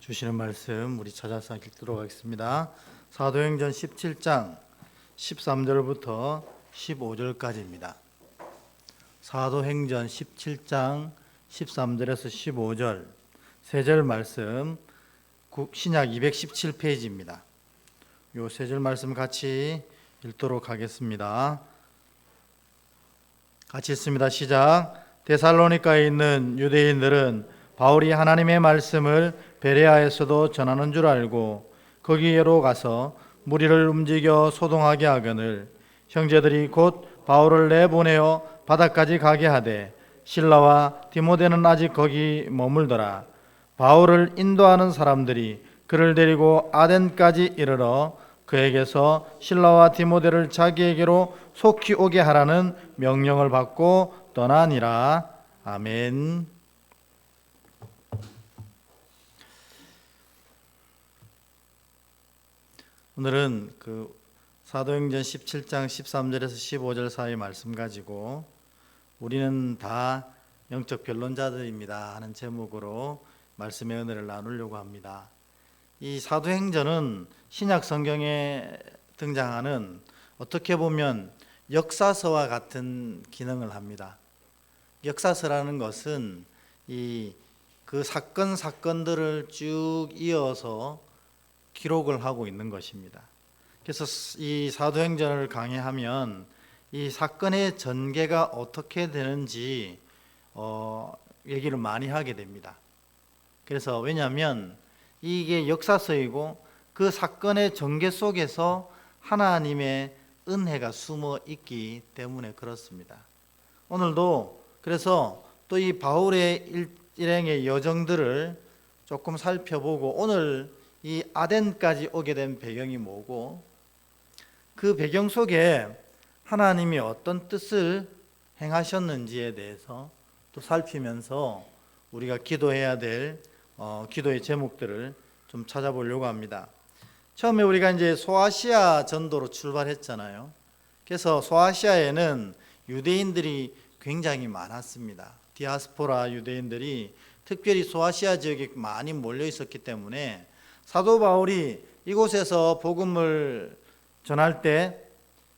주시는 말씀 우리 찾아서 읽도록 하겠습니다. 사도행전 17장 13절부터 15절까지입니다. 사도행전 17장 13절에서 15절 세 절 말씀 신약 217페이지입니다. 요 세 절 말씀 같이 읽도록 하겠습니다. 같이 읽습니다. 시작. 데살로니가에 있는 유대인들은 바울이 하나님의 말씀을 베레아에서도 전하는 줄 알고 거기에로 가서 무리를 움직여 소동하게 하거늘 형제들이 곧 바울을 내보내어 바다까지 가게 하되 실라와 디모데는 아직 거기 머물더라. 바울을 인도하는 사람들이 그를 데리고 아덴까지 이르러 그에게서 실라와 디모데를 자기에게로 속히 오게 하라는 명령을 받고 떠나니라. 아멘. 오늘은 사도행전 17장 13절에서 15절 사이 말씀 가지고 우리는 다 영적 변론자들입니다 하는 제목으로 말씀의 은혜를 나누려고 합니다. 이 사도행전은 신약 성경에 등장하는 어떻게 보면 역사서와 같은 기능을 합니다. 역사서라는 것은 그 사건들을 쭉 이어서 기록을 하고 있는 것입니다. 그래서 이 사도행전을 강의하면 이 사건의 전개가 어떻게 되는지 얘기를 많이 하게 됩니다. 그래서 왜냐하면 이게 역사서이고 그 사건의 전개 속에서 하나님의 은혜가 숨어 있기 때문에 그렇습니다. 오늘도 그래서 또 이 바울의 일행의 여정들을 조금 살펴보고 오늘 이 아덴까지 오게 된 배경이 뭐고 그 배경 속에 하나님이 어떤 뜻을 행하셨는지에 대해서 또 살피면서 우리가 기도해야 될 기도의 제목들을 좀 찾아보려고 합니다. 처음에 우리가 이제 소아시아 전도로 출발했잖아요. 그래서 소아시아에는 유대인들이 굉장히 많았습니다. 디아스포라 유대인들이 특별히 소아시아 지역에 많이 몰려 있었기 때문에 사도 바울이 이곳에서 복음을 전할 때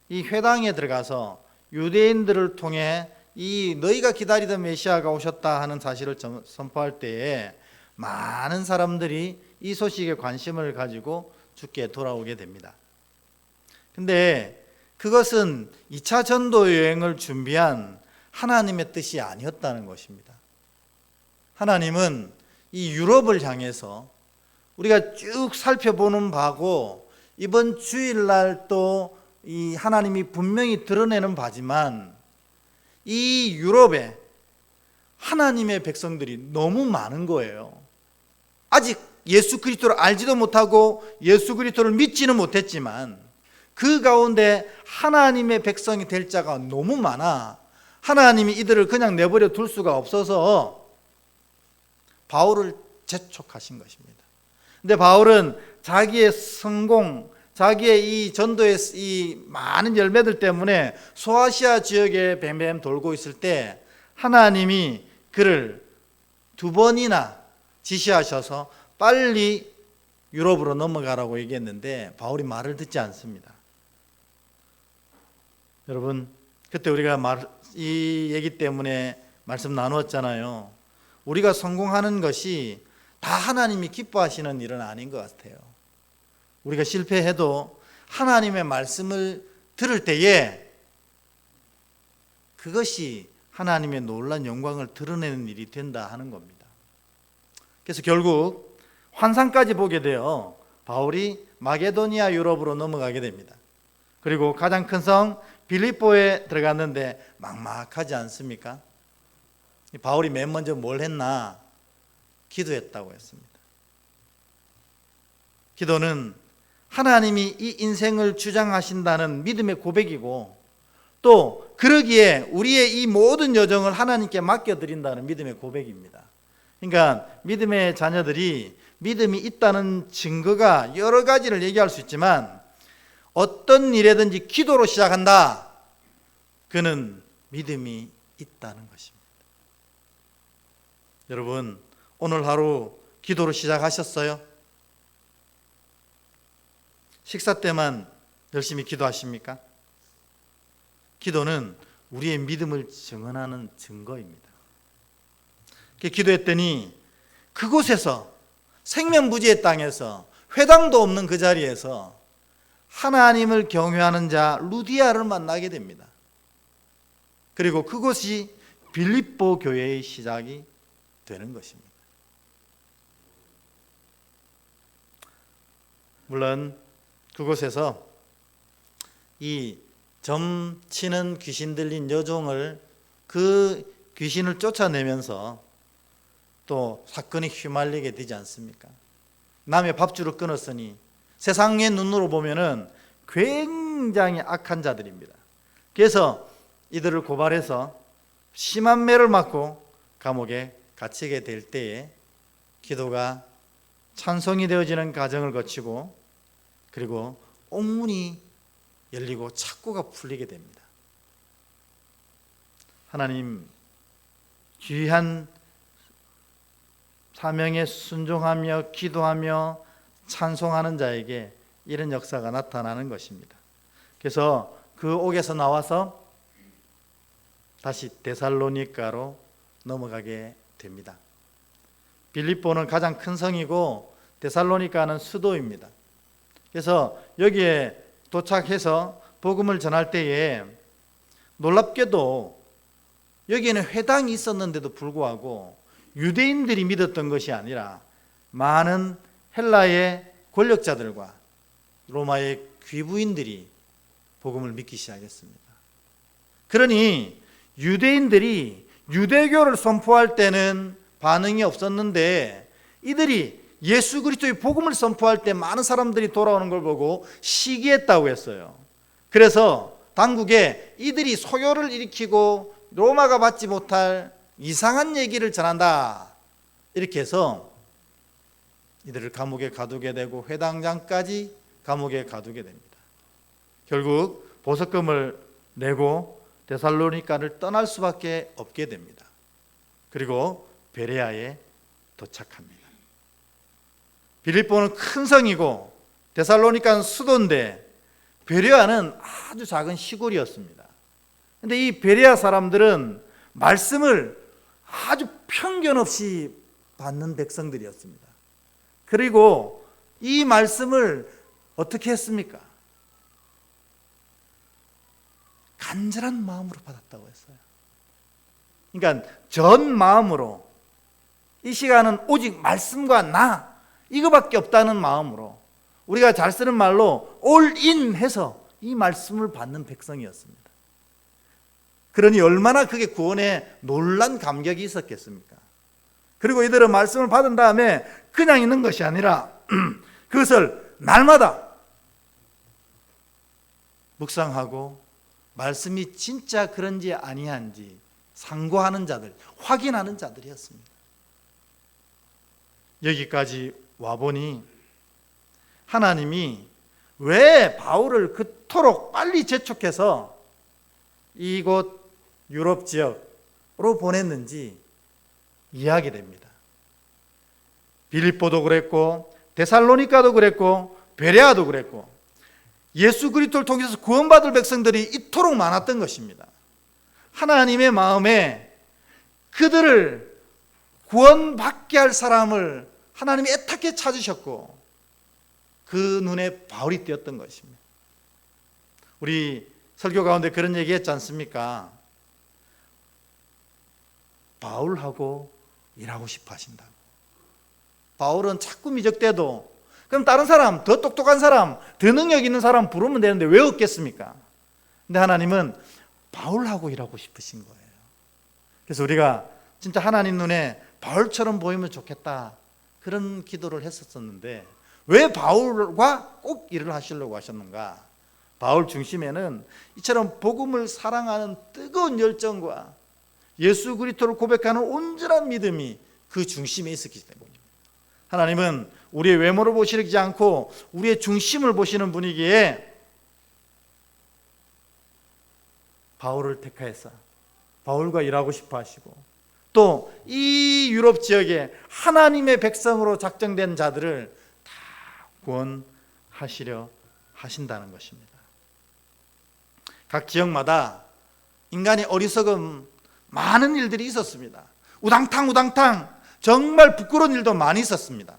이 회당에 들어가서 유대인들을 통해 이 너희가 기다리던 메시아가 오셨다 하는 사실을 선포할 때에 많은 사람들이 이 소식에 관심을 가지고 주께 돌아오게 됩니다. 근데 그것은 2차 전도 여행을 준비한 하나님의 뜻이 아니었다는 것입니다. 하나님은 이 유럽을 향해서 우리가 쭉 살펴보는 바고 이번 주일날 또 이 하나님이 분명히 드러내는 바지만 이 유럽에 하나님의 백성들이 너무 많은 거예요. 아직 예수 그리스도를 알지도 못하고 예수 그리스도를 믿지는 못했지만 그 가운데 하나님의 백성이 될 자가 너무 많아 하나님이 이들을 그냥 내버려 둘 수가 없어서 바울을 재촉하신 것입니다. 근데 바울은 자기의 성공, 자기의 이 전도의 이 많은 열매들 때문에 소아시아 지역에 뱀뱀 돌고 있을 때 하나님이 그를 2번이나 지시하셔서 빨리 유럽으로 넘어가라고 얘기했는데 바울이 말을 듣지 않습니다. 여러분, 그때 우리가 이 얘기 때문에 말씀 나누었잖아요. 우리가 성공하는 것이 다 하나님이 기뻐하시는 일은 아닌 것 같아요. 우리가 실패해도 하나님의 말씀을 들을 때에 그것이 하나님의 놀라운 영광을 드러내는 일이 된다 하는 겁니다. 그래서 결국 환상까지 보게 되어 바울이 마게도니아 유럽으로 넘어가게 됩니다. 그리고 가장 큰 성 빌립보에 들어갔는데 막막하지 않습니까? 바울이 맨 먼저 뭘 했나? 기도했다고 했습니다. 기도는 하나님이 이 인생을 주장하신다는 믿음의 고백이고 또 그러기에 우리의 이 모든 여정을 하나님께 맡겨드린다는 믿음의 고백입니다. 그러니까 믿음의 자녀들이 믿음이 있다는 증거가 여러 가지를 얘기할 수 있지만 어떤 일에든지 기도로 시작한다. 그는 믿음이 있다는 것입니다. 여러분, 오늘 하루 기도를 시작하셨어요? 식사 때만 열심히 기도하십니까? 기도는 우리의 믿음을 증언하는 증거입니다. 기도했더니 그곳에서 생면부지의 땅에서 회당도 없는 그 자리에서 하나님을 경외하는 자 루디아를 만나게 됩니다. 그리고 그것이 빌립보 교회의 시작이 되는 것입니다. 물론 그곳에서 이 점치는 귀신 들린 여종을 그 귀신을 쫓아내면서 또 사건이 휘말리게 되지 않습니까? 남의 밥줄을 끊었으니 세상의 눈으로 보면은 굉장히 악한 자들입니다. 그래서 이들을 고발해서 심한 매를 맞고 감옥에 갇히게 될 때에 기도가 찬송이 되어지는 과정을 거치고 그리고 옥문이 열리고 착고가 풀리게 됩니다. 하나님 귀한 사명에 순종하며 기도하며 찬송하는 자에게 이런 역사가 나타나는 것입니다. 그래서 그 옥에서 나와서 다시 데살로니가로 넘어가게 됩니다. 빌립보는 가장 큰 성이고 데살로니가는 수도입니다. 그래서 여기에 도착해서 복음을 전할 때에 놀랍게도 여기에는 회당이 있었는데도 불구하고 유대인들이 믿었던 것이 아니라 많은 헬라의 권력자들과 로마의 귀부인들이 복음을 믿기 시작했습니다. 그러니 유대인들이 유대교를 선포할 때는 반응이 없었는데 이들이 예수 그리스도의 복음을 선포할 때 많은 사람들이 돌아오는 걸 보고 시기했다고 했어요. 그래서 당국에 이들이 소요를 일으키고 로마가 받지 못할 이상한 얘기를 전한다 이렇게 해서 이들을 감옥에 가두게 되고 회당장까지 감옥에 가두게 됩니다. 결국 보석금을 내고 데살로니가를 떠날 수밖에 없게 됩니다. 그리고 베레아에 도착합니다. 빌립보는 큰 성이고 데살로니가는 수도인데 베레아는 아주 작은 시골이었습니다. 그런데 이 베레아 사람들은 말씀을 아주 편견 없이 받는 백성들이었습니다. 그리고 이 말씀을 어떻게 했습니까? 간절한 마음으로 받았다고 했어요. 그러니까 전 마음으로 이 시간은 오직 말씀과 나 이거밖에 없다는 마음으로 우리가 잘 쓰는 말로 올인 해서 이 말씀을 받는 백성이었습니다. 그러니 얼마나 그게 구원에 놀란 감격이 있었겠습니까? 그리고 이들은 말씀을 받은 다음에 그냥 있는 것이 아니라 그것을 날마다 묵상하고 말씀이 진짜 그런지 아니한지 상고하는 자들, 확인하는 자들이었습니다. 여기까지 와보니 하나님이 왜 바울을 그토록 빨리 재촉해서 이곳 유럽 지역으로 보냈는지 이해하게 됩니다. 빌립보도 그랬고 데살로니가도 그랬고 베레아도 그랬고 예수 그리스도를 통해서 구원받을 백성들이 이토록 많았던 것입니다. 하나님의 마음에 그들을 구원받게 할 사람을 하나님이 애타게 찾으셨고 그 눈에 바울이 띄었던 것입니다. 우리 설교 가운데 그런 얘기 했지 않습니까? 바울하고 일하고 싶어 하신다고. 바울은 자꾸 미적대도 그럼 다른 사람, 더 똑똑한 사람, 더 능력 있는 사람 부르면 되는데 왜 없겠습니까? 근데 하나님은 바울하고 일하고 싶으신 거예요. 그래서 우리가 진짜 하나님 눈에 바울처럼 보이면 좋겠다 그런 기도를 했었는데 왜 바울과 꼭 일을 하시려고 하셨는가? 바울 중심에는 이처럼 복음을 사랑하는 뜨거운 열정과 예수 그리스도를 고백하는 온전한 믿음이 그 중심에 있었기 때문입니다. 하나님은 우리의 외모를 보시지 않고 우리의 중심을 보시는 분이기에 바울을 택하여서 바울과 일하고 싶어 하시고 또 이 유럽 지역에 하나님의 백성으로 작정된 자들을 다 구원하시려 하신다는 것입니다. 각 지역마다 인간의 어리석음 많은 일들이 있었습니다. 우당탕 정말 부끄러운 일도 많이 있었습니다.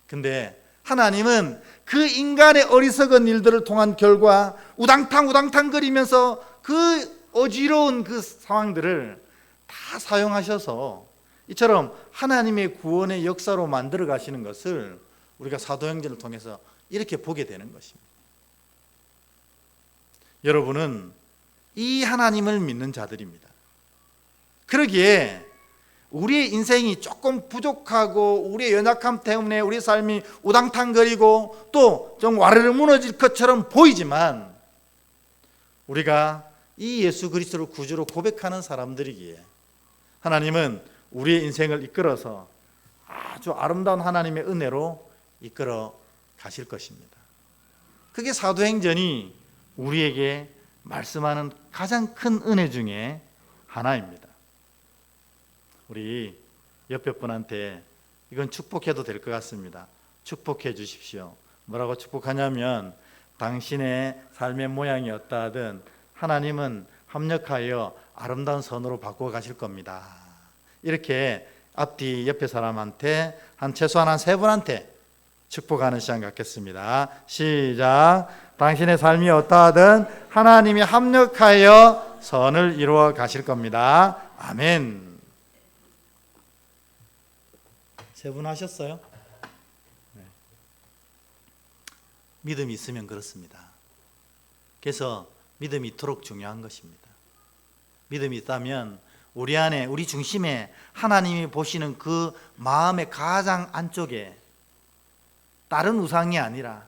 근데 하나님은 그 인간의 어리석은 일들을 통한 결과 우당탕 거리면서 그 어지러운 그 상황들을 다 사용하셔서 이처럼 하나님의 구원의 역사로 만들어 가시는 것을 우리가 사도행전을 통해서 이렇게 보게 되는 것입니다. 여러분은 이 하나님을 믿는 자들입니다. 그러기에 우리의 인생이 조금 부족하고 우리의 연약함 때문에 우리 삶이 우당탕거리고 또 좀 와르르 무너질 것처럼 보이지만 우리가 이 예수 그리스도를 구주로 고백하는 사람들이기에 하나님은 우리의 인생을 이끌어서 아주 아름다운 하나님의 은혜로 이끌어 가실 것입니다. 그게 사도행전이 우리에게 말씀하는 가장 큰 은혜 중에 하나입니다. 우리 옆에 분한테 이건 축복해도 될 것 같습니다. 축복해 주십시오. 뭐라고 축복하냐면 당신의 삶의 모양이 어떠하든 하나님은 합력하여 아름다운 선으로 바꾸어 가실 겁니다. 이렇게 앞뒤 옆에 사람한테 최소한 한 3분한테 축복하는 시간 갖겠습니다. 시작. 당신의 삶이 어떠하든 하나님이 합력하여 선을 이루어 가실 겁니다. 아멘. 3분 하셨어요? 네. 믿음이 있으면 그렇습니다. 그래서 믿음이 이토록 중요한 것입니다. 믿음이 있다면 우리 안에, 우리 중심에 하나님이 보시는 그 마음의 가장 안쪽에 다른 우상이 아니라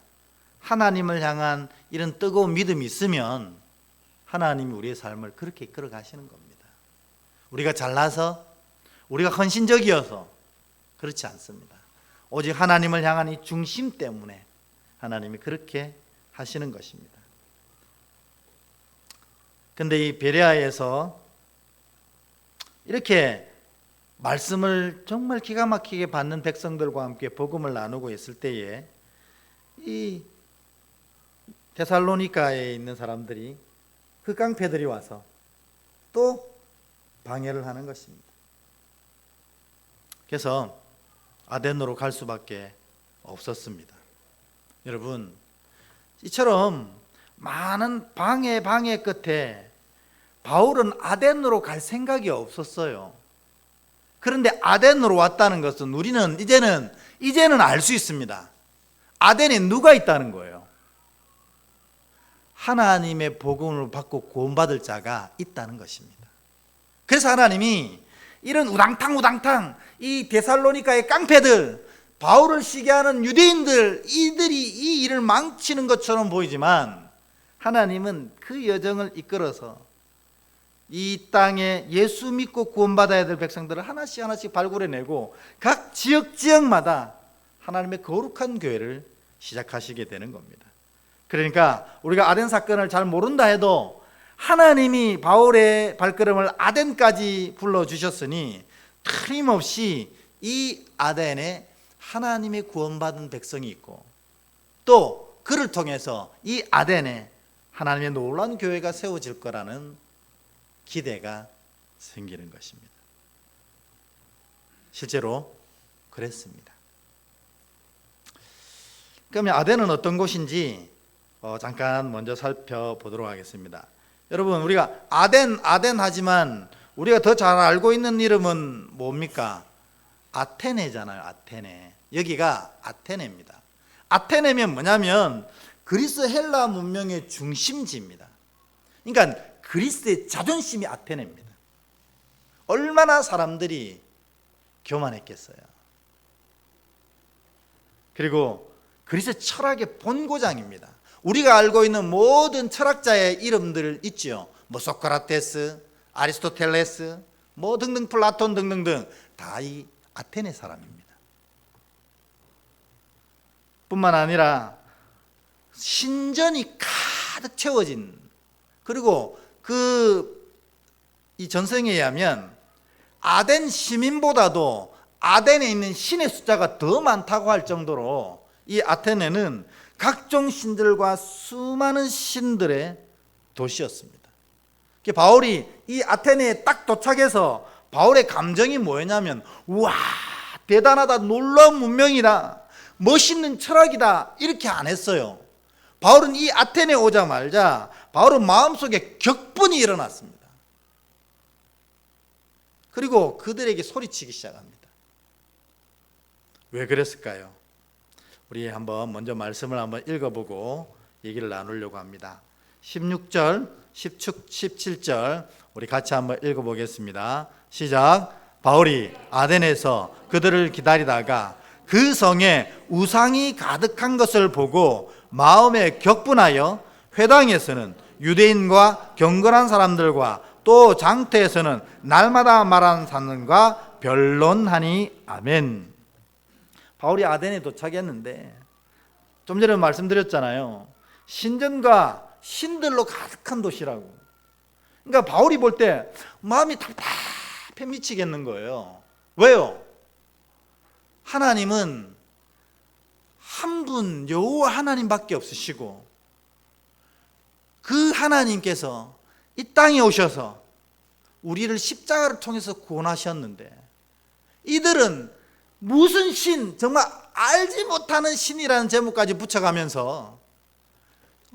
하나님을 향한 이런 뜨거운 믿음이 있으면 하나님이 우리의 삶을 그렇게 이끌어 가시는 겁니다. 우리가 잘나서, 우리가 헌신적이어서 그렇지 않습니다. 오직 하나님을 향한 이 중심 때문에 하나님이 그렇게 하시는 것입니다. 근데 이 베레아에서 이렇게 말씀을 정말 기가 막히게 받는 백성들과 함께 복음을 나누고 있을 때에 이 데살로니가에 있는 사람들이 그 깡패들이 와서 또 방해를 하는 것입니다. 그래서 아덴으로 갈 수밖에 없었습니다. 여러분, 이처럼 많은 방해 끝에 바울은 아덴으로 갈 생각이 없었어요. 그런데 아덴으로 왔다는 것은 우리는 이제는 알 수 있습니다. 아덴에 누가 있다는 거예요? 하나님의 복음을 받고 구원받을 자가 있다는 것입니다. 그래서 하나님이 이런 우당탕 이 데살로니가의 깡패들, 바울을 시기하는 유대인들, 이들이 이 일을 망치는 것처럼 보이지만 하나님은 그 여정을 이끌어서 이 땅에 예수 믿고 구원받아야 될 백성들을 하나씩 발굴해내고 각 지역마다 하나님의 거룩한 교회를 시작하시게 되는 겁니다. 그러니까 우리가 아덴 사건을 잘 모른다 해도 하나님이 바울의 발걸음을 아덴까지 불러주셨으니 틀림없이 이 아덴에 하나님의 구원받은 백성이 있고 또 그를 통해서 이 아덴에 하나님의 놀라운 교회가 세워질 거라는 기대가 생기는 것입니다. 실제로 그랬습니다. 그러면 아덴은 어떤 곳인지 잠깐 먼저 살펴보도록 하겠습니다. 여러분, 우리가 아덴 하지만 우리가 더 잘 알고 있는 이름은 뭡니까? 아테네잖아요. 아테네. 여기가 아테네입니다. 아테네면 뭐냐면 그리스 헬라 문명의 중심지입니다. 그러니까 그리스의 자존심이 아테네입니다. 얼마나 사람들이 교만했겠어요. 그리고 그리스 철학의 본고장입니다. 우리가 알고 있는 모든 철학자의 이름들 있죠. 뭐 소크라테스, 아리스토텔레스, 뭐 등등, 플라톤 등등등 다 이 아테네 사람입니다. 뿐만 아니라 신전이 가득 채워진, 그리고 이 전승에 의하면 아덴 시민보다도 아덴에 있는 신의 숫자가 더 많다고 할 정도로 이 아테네는 각종 신들과 수많은 신들의 도시였습니다. 바울이 이 아테네에 딱 도착해서 바울의 감정이 뭐였냐면, 우와, 대단하다, 놀라운 문명이다, 멋있는 철학이다, 이렇게 안 했어요. 바울은 이 아테네에 오자마자 바울은 마음속에 격분이 일어났습니다. 그리고 그들에게 소리치기 시작합니다. 왜 그랬을까요? 우리 한번 먼저 말씀을 한번 읽어보고 얘기를 나누려고 합니다. 16절, 17절 우리 같이 한번 읽어보겠습니다. 시작. 바울이 아덴에서 그들을 기다리다가 그 성에 우상이 가득한 것을 보고 마음에 격분하여 회당에서는 유대인과 경건한 사람들과 또 장태에서는 날마다 말하는 사람과 변론하니. 아멘. 바울이 아덴에 도착했는데 좀 전에 말씀드렸잖아요. 신전과 신들로 가득한 도시라고. 그러니까 바울이 볼 때 마음이 답답해 미치겠는 거예요. 왜요? 하나님은 한 분 여호와 하나님밖에 없으시고 그 하나님께서 이 땅에 오셔서 우리를 십자가를 통해서 구원하셨는데 이들은 무슨 신, 정말 알지 못하는 신이라는 제목까지 붙여가면서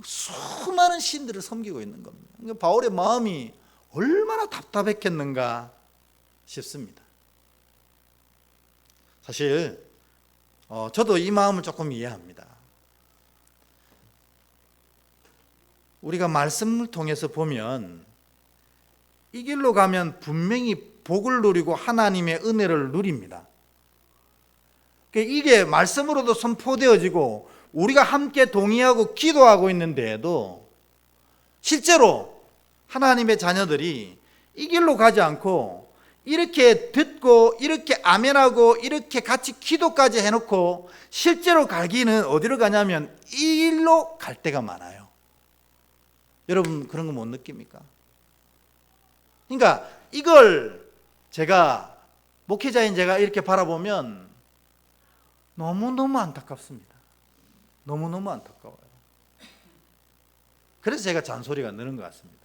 수많은 신들을 섬기고 있는 겁니다. 그러니까 바울의 마음이 얼마나 답답했겠는가 싶습니다. 사실 저도 이 마음을 조금 이해합니다. 우리가 말씀을 통해서 보면 이 길로 가면 분명히 복을 누리고 하나님의 은혜를 누립니다. 이게 말씀으로도 선포되어지고 우리가 함께 동의하고 기도하고 있는 데에도 실제로 하나님의 자녀들이 이 길로 가지 않고 이렇게 듣고 이렇게 아멘하고 이렇게 같이 기도까지 해놓고 실제로 가기는 어디로 가냐면 이 길로 갈 때가 많아요. 여러분 그런 거 못 느낍니까? 그러니까 이걸 제가 목회자인 제가 이렇게 바라보면 너무너무 안타깝습니다. 너무너무 안타까워요. 그래서 제가 잔소리가 느는 것 같습니다.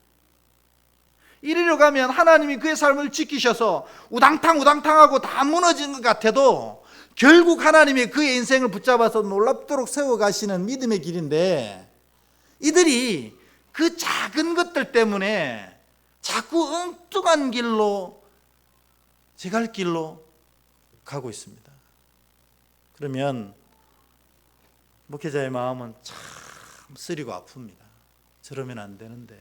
이리로 가면 하나님이 그의 삶을 지키셔서 우당탕우당탕하고 다 무너진 것 같아도 결국 하나님이 그의 인생을 붙잡아서 놀랍도록 세워가시는 믿음의 길인데 이들이 그 작은 것들 때문에 자꾸 엉뚱한 길로, 제 갈 길로 가고 있습니다. 그러면 목회자의 마음은 참 쓰리고 아픕니다. 저러면 안 되는데,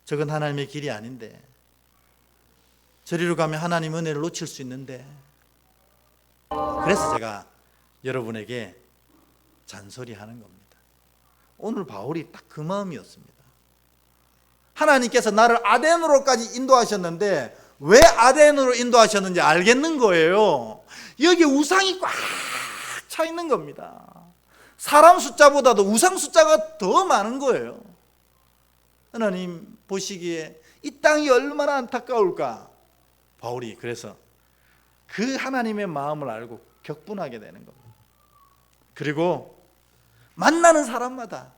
저건 하나님의 길이 아닌데, 저리로 가면 하나님 은혜를 놓칠 수 있는데. 그래서 제가 여러분에게 잔소리하는 겁니다. 오늘 바울이 딱 그 마음이었습니다. 하나님께서 나를 아덴으로까지 인도하셨는데 왜 아덴으로 인도하셨는지 알겠는 거예요. 여기 우상이 꽉 차 있는 겁니다. 사람 숫자보다도 우상 숫자가 더 많은 거예요. 하나님 보시기에 이 땅이 얼마나 안타까울까. 바울이 그래서 그 하나님의 마음을 알고 격분하게 되는 겁니다. 그리고 만나는 사람마다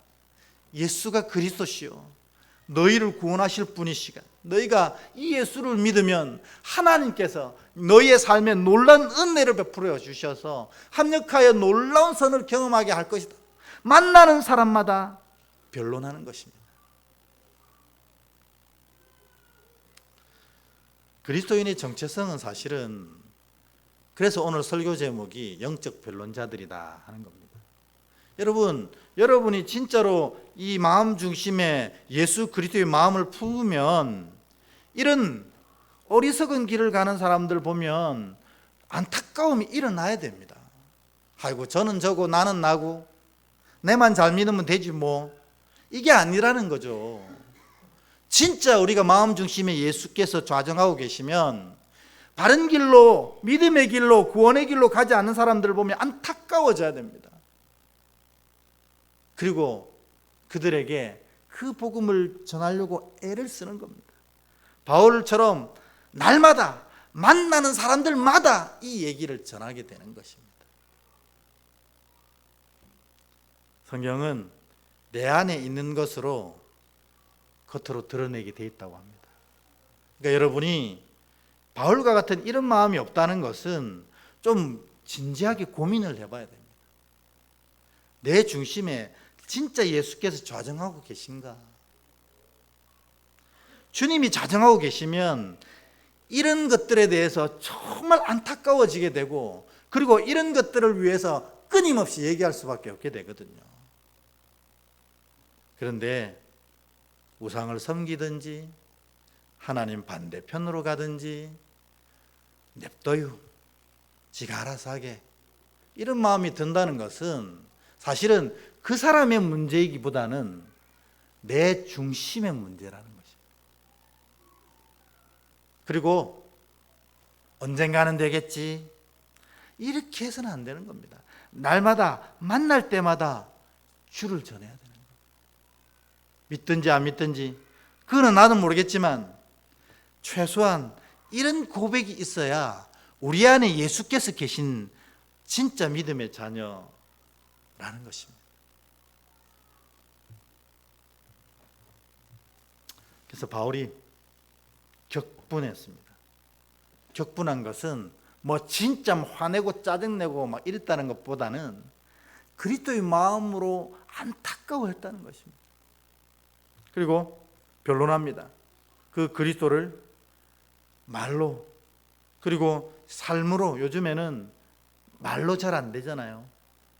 예수가 그리스도시요 너희를 구원하실 분이시가, 너희가 이 예수를 믿으면 하나님께서 너희의 삶에 놀라운 은혜를 베풀어 주셔서 합력하여 놀라운 선을 경험하게 할 것이다. 만나는 사람마다 변론하는 것입니다. 그리스도인의 정체성은 사실은, 그래서 오늘 설교 제목이 영적 변론자들이다 하는 겁니다. 여러분이 진짜로 이 마음 중심에 예수 그리스도의 마음을 품으면 이런 어리석은 길을 가는 사람들 보면 안타까움이 일어나야 됩니다. 아이고 저는 저고 나는 나고 내만 잘 믿으면 되지 뭐, 이게 아니라는 거죠. 진짜 우리가 마음 중심에 예수께서 좌정하고 계시면 바른 길로, 믿음의 길로, 구원의 길로 가지 않는 사람들을 보면 안타까워져야 됩니다. 그리고 그들에게 그 복음을 전하려고 애를 쓰는 겁니다. 바울처럼 날마다 만나는 사람들마다 이 얘기를 전하게 되는 것입니다. 성경은 내 안에 있는 것으로 겉으로 드러내게 돼 있다고 합니다. 그러니까 여러분이 바울과 같은 이런 마음이 없다는 것은 좀 진지하게 고민을 해봐야 됩니다. 내 중심에 진짜 예수께서 좌정하고 계신가? 주님이 좌정하고 계시면 이런 것들에 대해서 정말 안타까워지게 되고, 그리고 이런 것들을 위해서 끊임없이 얘기할 수밖에 없게 되거든요. 그런데 우상을 섬기든지 하나님 반대편으로 가든지 냅둬요, 지가 알아서 하게, 이런 마음이 든다는 것은 사실은 그 사람의 문제이기보다는 내 중심의 문제라는 것입니다. 그리고 언젠가는 되겠지, 이렇게 해서는 안 되는 겁니다. 날마다 만날 때마다 주를 전해야 되는 거예요. 믿든지 안 믿든지 그거는 나는 모르겠지만 최소한 이런 고백이 있어야 우리 안에 예수께서 계신 진짜 믿음의 자녀라는 것입니다. 그래서 바울이 격분했습니다. 격분한 것은 뭐 진짜 화내고 짜증내고 막 이랬다는 것보다는 그리스도의 마음으로 안타까워했다는 것입니다. 그리고 변론합니다. 그 그리스도를 말로, 그리고 삶으로, 요즘에는 말로 잘 안 되잖아요.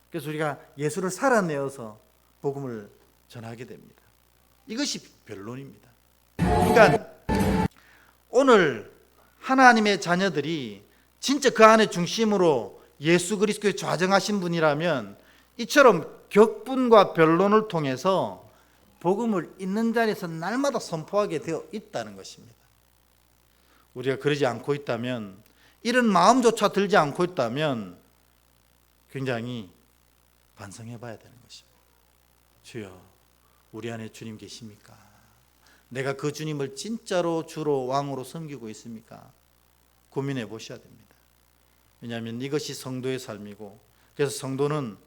그래서 우리가 예수를 살아내어서 복음을 전하게 됩니다. 이것이 변론입니다. 그러니까 오늘 하나님의 자녀들이 진짜 그 안에 중심으로 예수 그리스도에 좌정하신 분이라면 이처럼 격분과 변론을 통해서 복음을 있는 자리에서 날마다 선포하게 되어 있다는 것입니다. 우리가 그러지 않고 있다면, 이런 마음조차 들지 않고 있다면 굉장히 반성해 봐야 되는 것입니다. 주여, 우리 안에 주님 계십니까? 내가 그 주님을 진짜로 주로 왕으로 섬기고 있습니까? 고민해 보셔야 됩니다. 왜냐하면 이것이 성도의 삶이고, 그래서 성도는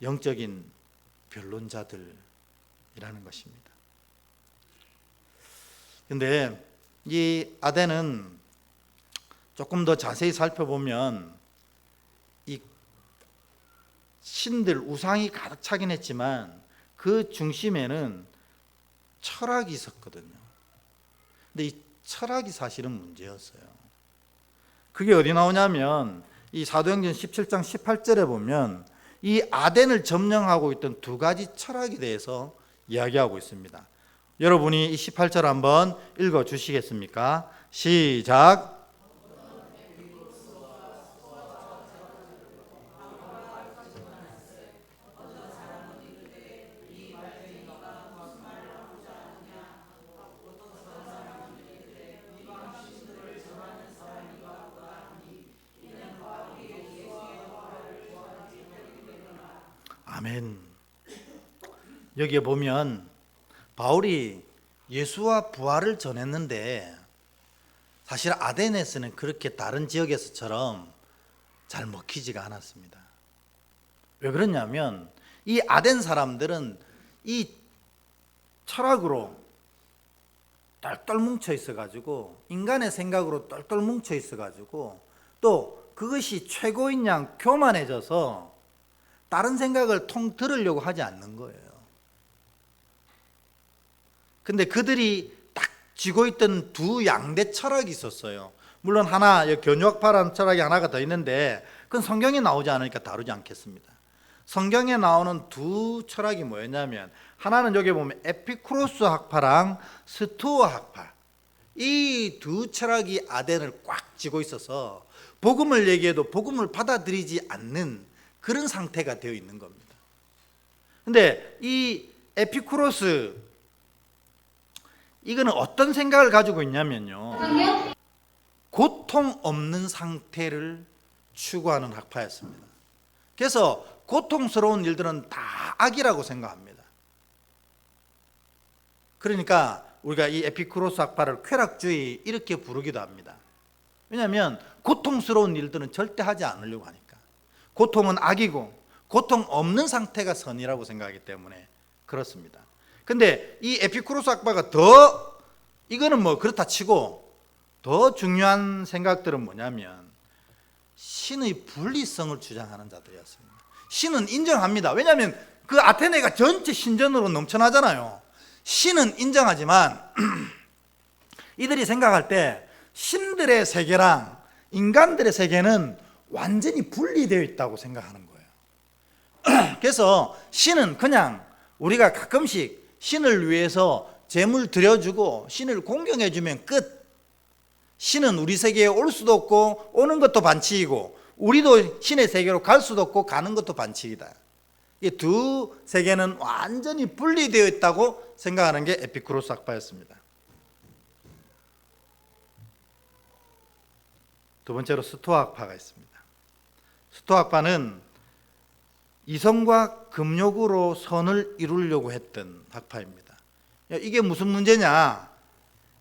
영적인 변론자들이라는 것입니다. 그런데 이 아덴은 조금 더 자세히 살펴보면 이 신들, 우상이 가득 차긴 했지만 그 중심에는 철학이 있었거든요. 근데 이 철학이 사실은 문제였어요. 그게 어디 나오냐면 이 사도행전 17장 18절에 보면 이 아덴을 점령하고 있던 두 가지 철학에 대해서 이야기하고 있습니다. 여러분이 이 18절 한번 읽어 주시겠습니까? 시작. 아멘. 여기에 보면 바울이 예수와 부활을 전했는데 사실 아덴에서는 그렇게 다른 지역에서처럼 잘 먹히지가 않았습니다. 왜 그러냐면 이 아덴 사람들은 이 철학으로 똘똘 뭉쳐 있어가지고, 인간의 생각으로 똘똘 뭉쳐 있어가지고, 또 그것이 최고인 양 교만해져서 다른 생각을 통 들으려고 하지 않는 거예요. 근데 그들이 딱 쥐고 있던 두 양대 철학이 있었어요. 물론 하나, 견유학파라는 철학이 하나가 더 있는데 그건 성경에 나오지 않으니까 다루지 않겠습니다. 성경에 나오는 두 철학이 뭐였냐면, 하나는 여기 보면 에피쿠로스 학파랑 스토아 학파, 이 두 철학이 아덴을 꽉 쥐고 있어서 복음을 얘기해도 복음을 받아들이지 않는 그런 상태가 되어 있는 겁니다. 근데 이 에피쿠로스, 이거는 어떤 생각을 가지고 있냐면요, 고통 없는 상태를 추구하는 학파였습니다. 그래서 고통스러운 일들은 다 악이라고 생각합니다. 그러니까 우리가 이 에피쿠로스 학파를 쾌락주의 이렇게 부르기도 합니다. 왜냐하면 고통스러운 일들은 절대 하지 않으려고 하니까. 고통은 악이고 고통 없는 상태가 선이라고 생각하기 때문에 그렇습니다. 근데 이 에피쿠로스 학파가 더, 이거는 뭐 그렇다 치고 더 중요한 생각들은 뭐냐면 신의 분리성을 주장하는 자들이었습니다. 신은 인정합니다. 왜냐하면 그 아테네가 전체 신전으로 넘쳐나잖아요. 신은 인정하지만 이들이 생각할 때 신들의 세계랑 인간들의 세계는 완전히 분리되어 있다고 생각하는 거예요. 그래서 신은 그냥 우리가 가끔씩 신을 위해서 제물 드려주고 신을 공경해주면 끝. 신은 우리 세계에 올 수도 없고 오는 것도 반칙이고 우리도 신의 세계로 갈 수도 없고 가는 것도 반칙이다. 이 두 세계는 완전히 분리되어 있다고 생각하는 게 에피쿠로스 학파였습니다. 두 번째로 스토아 학파가 있습니다. 스토아 학파는 이성과 금욕으로 선을 이루려고 했던 학파입니다. 이게 무슨 문제냐?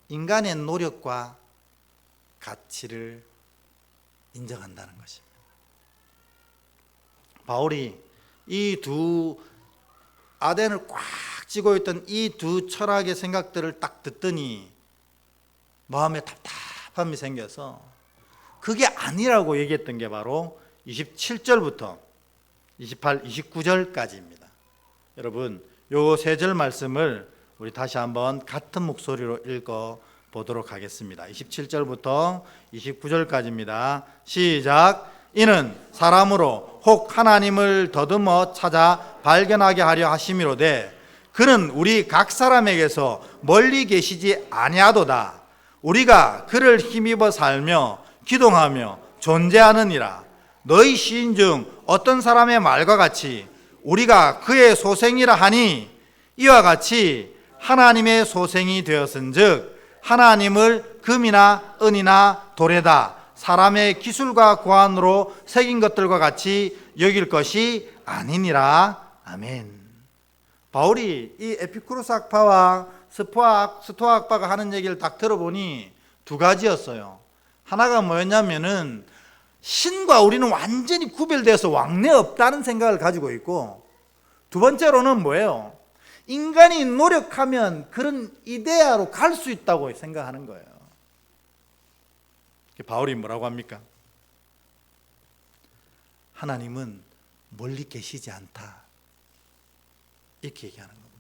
인간의 노력과 가치를 인정한다는 것입니다. 바울이 이 두 아덴을 꽉 쥐고 있던 이 두 철학의 생각들을 딱 듣더니 마음에 답답함이 생겨서 그게 아니라고 얘기했던 게 바로 27절부터 28, 29절까지입니다. 여러분, 요 세 절 말씀을 우리 다시 한번 같은 목소리로 읽어 보도록 하겠습니다. 27절부터 29절까지입니다. 시작. 이는 사람으로 혹 하나님을 더듬어 찾아 발견하게 하려 하심이로되 그는 우리 각 사람에게서 멀리 계시지 아니하도다. 우리가 그를 힘입어 살며 기동하며 존재하느니라. 너희 시인 중 어떤 사람의 말과 같이 우리가 그의 소생이라 하니 이와 같이 하나님의 소생이 되었은즉 하나님을 금이나 은이나 돌에다 사람의 기술과 고안으로 새긴 것들과 같이 여길 것이 아니니라. 아멘. 바울이 이 에피쿠로스 학파와 스토아 학파가 하는 얘기를 딱 들어보니 두 가지였어요. 하나가 뭐였냐면은 신과 우리는 완전히 구별되어서 왕래 없다는 생각을 가지고 있고, 두 번째로는 뭐예요? 인간이 노력하면 그런 이데아로 갈 수 있다고 생각하는 거예요. 바울이 뭐라고 합니까? 하나님은 멀리 계시지 않다, 이렇게 얘기하는 겁니다.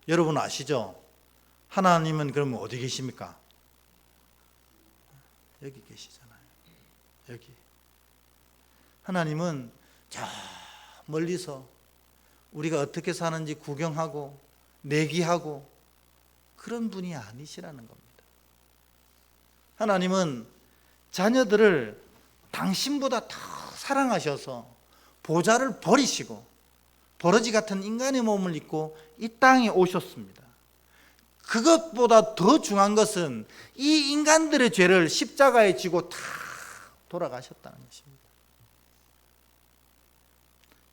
여러분 아시죠? 하나님은 그러면 어디 계십니까? 여기 계시잖아요. 여기. 하나님은 저 멀리서 우리가 어떻게 사는지 구경하고 내기하고 그런 분이 아니시라는 겁니다. 하나님은 자녀들을 당신보다 더 사랑하셔서 보좌를 버리시고 버러지 같은 인간의 몸을 입고 이 땅에 오셨습니다. 그것보다 더 중요한 것은 이 인간들의 죄를 십자가에 지고 다 돌아가셨다는 것입니다.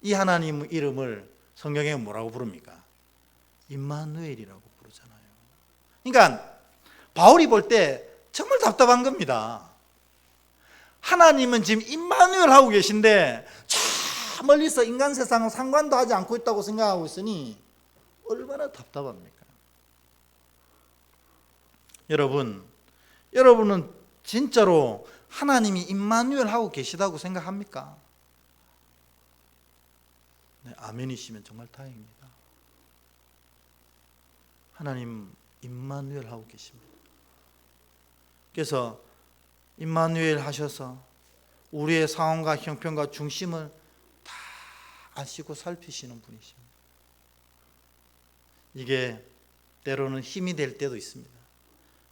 이 하나님 이름을 성경에 뭐라고 부릅니까? 임마누엘이라고 부르잖아요. 그러니까 바울이 볼 때 정말 답답한 겁니다. 하나님은 지금 임마누엘 하고 계신데 저 멀리서 인간 세상은 상관도 하지 않고 있다고 생각하고 있으니 얼마나 답답합니까? 여러분은 진짜로 하나님이 임마누엘 하고 계시다고 생각합니까? 네, 아멘이시면 정말 다행입니다. 하나님 임마누엘 하고 계십니다. 그래서 임마누엘 하셔서 우리의 상황과 형편과 중심을 다 아시고 살피시는 분이십니다. 이게 때로는 힘이 될 때도 있습니다.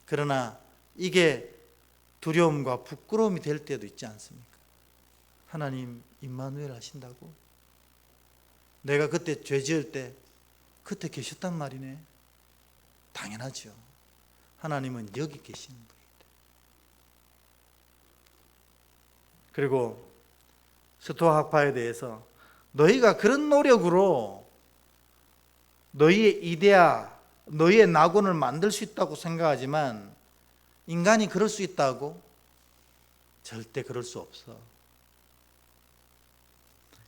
그러나 이게 두려움과 부끄러움이 될 때도 있지 않습니까? 하나님 임마누엘 하신다고? 내가 그때 죄 지을 때 그때 계셨단 말이네. 당연하죠. 하나님은 여기 계시는 분입니다. 그리고 스토아 학파에 대해서 너희가 그런 노력으로 너희의 이데아, 너의 낙원을 만들 수 있다고 생각하지만 인간이 그럴 수 있다고? 절대 그럴 수 없어.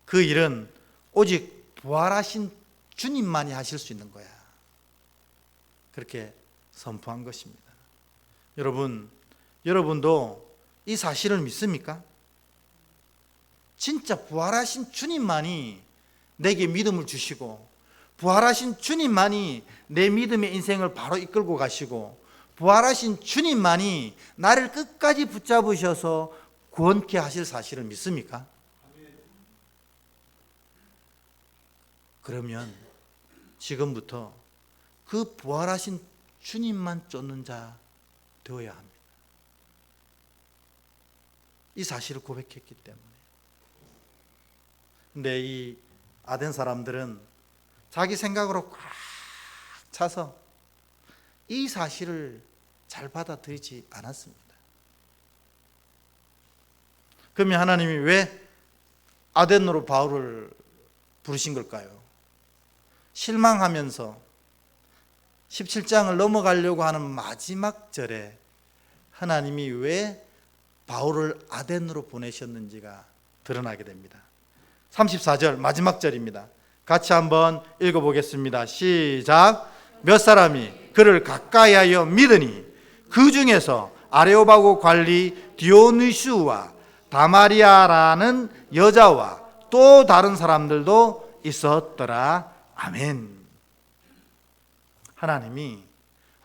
그 일은 오직 부활하신 주님만이 하실 수 있는 거야. 그렇게 선포한 것입니다. 여러분도 이 사실을 믿습니까? 진짜 부활하신 주님만이 내게 믿음을 주시고, 부활하신 주님만이 내 믿음의 인생을 바로 이끌고 가시고, 부활하신 주님만이 나를 끝까지 붙잡으셔서 구원케 하실 사실을 믿습니까? 그러면 지금부터 그 부활하신 주님만 쫓는 자 되어야 합니다. 이 사실을 고백했기 때문에. 근데 이 아덴 사람들은 자기 생각으로 꽉 차서 이 사실을 잘 받아들이지 않았습니다. 그러면 하나님이 왜 아덴으로 바울을 부르신 걸까요? 실망하면서 17장을 넘어가려고 하는 마지막 절에 하나님이 왜 바울을 아덴으로 보내셨는지가 드러나게 됩니다. 34절 마지막 절입니다. 같이 한번 읽어보겠습니다. 시작. 몇 사람이 그를 가까이하여 믿으니 그 중에서 아레오바고 관리 디오니수와 다마리아라는 여자와 또 다른 사람들도 있었더라. 아멘. 하나님이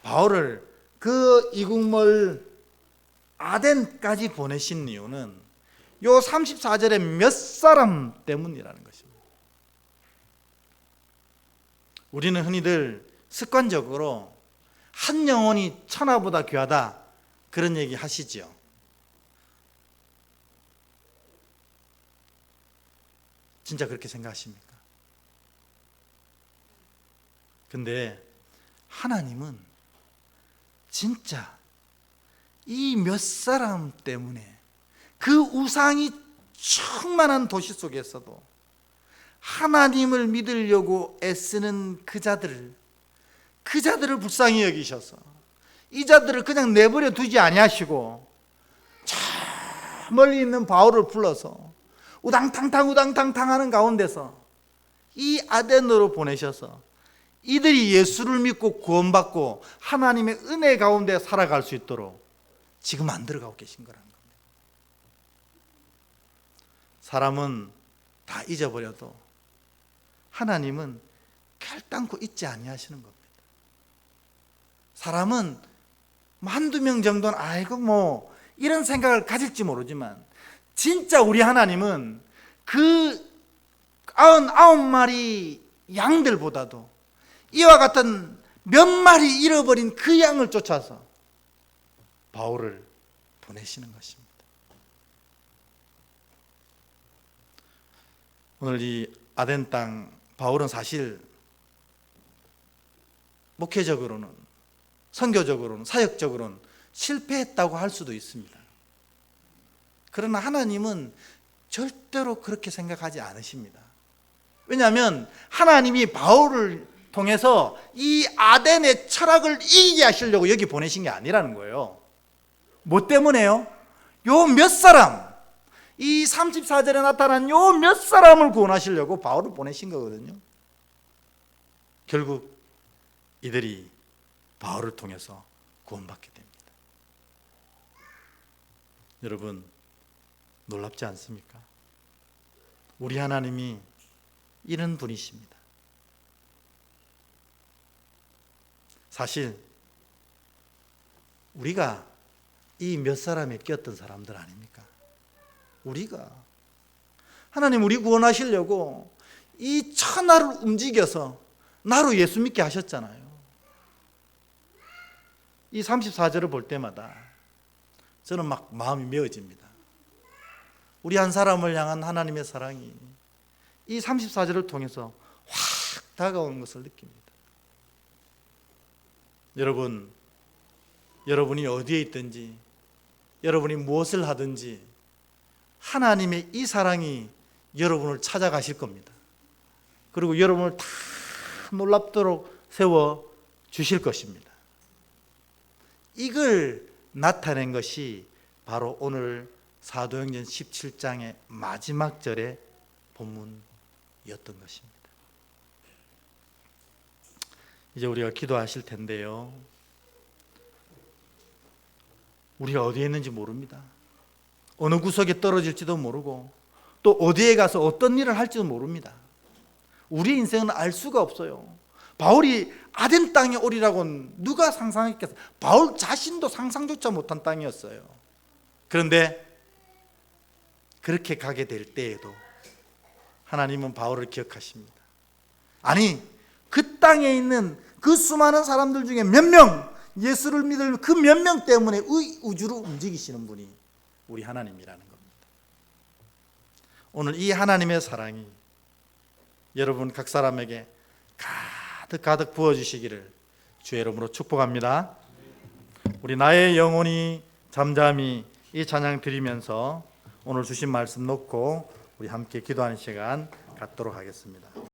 바울을 그 이국물 아덴까지 보내신 이유는 요 34절에 몇 사람 때문이라는 것입니다. 우리는 흔히들 습관적으로 한 영혼이 천하보다 귀하다 그런 얘기 하시지요. 진짜 그렇게 생각하십니까? 근데 하나님은 진짜 이 몇 사람 때문에 그 우상이 충만한 도시 속에서도 하나님을 믿으려고 애쓰는 그 자들을 불쌍히 여기셔서 이 자들을 그냥 내버려 두지 아니하시고 저 멀리 있는 바울을 불러서 우당탕탕 하는 가운데서 이 아덴으로 보내셔서 이들이 예수를 믿고 구원받고 하나님의 은혜 가운데 살아갈 수 있도록 지금 만들어가고 계신 거라는 겁니다. 사람은 다 잊어버려도 하나님은 결단코 잊지 아니하시는 겁니다. 사람은 한두 명 정도는 아이고 뭐 이런 생각을 가질지 모르지만 진짜 우리 하나님은 그 99마리 양들보다도 이와 같은 몇 마리 잃어버린 그 양을 쫓아서 바울을 보내시는 것입니다. 오늘 이 아덴 땅 바울은 사실 목회적으로는, 선교적으로는, 사역적으로는 실패했다고 할 수도 있습니다. 그러나 하나님은 절대로 그렇게 생각하지 않으십니다. 왜냐하면 하나님이 바울을 통해서 이 아덴의 철학을 이기게 하시려고 여기 보내신 게 아니라는 거예요. 뭐 때문에요? 요 몇 사람, 이 34절에 나타난 요 몇 사람을 구원하시려고 바울을 보내신 거거든요. 결국 이들이 바울을 통해서 구원받게 됩니다. 여러분 놀랍지 않습니까? 우리 하나님이 이런 분이십니다. 사실 우리가 이 몇 사람에 꼈던 사람들 아닙니까? 우리가 하나님 우리 구원하시려고 이 천하를 움직여서 나로 예수 믿게 하셨잖아요. 이 34절을 볼 때마다 저는 막 마음이 메어집니다. 우리 한 사람을 향한 하나님의 사랑이 이 34절을 통해서 확 다가오는 것을 느낍니다. 여러분이 어디에 있든지, 여러분이 무엇을 하든지 하나님의 이 사랑이 여러분을 찾아가실 겁니다. 그리고 여러분을 다 놀랍도록 세워 주실 것입니다. 이걸 나타낸 것이 바로 오늘 사도행전 17장의 마지막 절의 본문이었던 것입니다. 이제 우리가 기도하실 텐데요, 우리가 어디에 있는지 모릅니다. 어느 구석에 떨어질지도 모르고 또 어디에 가서 어떤 일을 할지도 모릅니다. 우리 인생은 알 수가 없어요. 바울이 아덴 땅에 오리라고는 누가 상상했겠어요? 바울 자신도 상상조차 못한 땅이었어요. 그런데 그렇게 가게 될 때에도 하나님은 바울을 기억하십니다. 아니, 그 땅에 있는 그 수많은 사람들 중에 몇 명, 예수를 믿을 그 몇 명 때문에 우주를 움직이시는 분이 우리 하나님이라는 겁니다. 오늘 이 하나님의 사랑이 여러분 각 사람에게 가득 부어주시기를 주의 이름으로 축복합니다. 우리 나의 영혼이 잠잠히 이 찬양 드리면서 오늘 주신 말씀 놓고 우리 함께 기도하는 시간 갖도록 하겠습니다.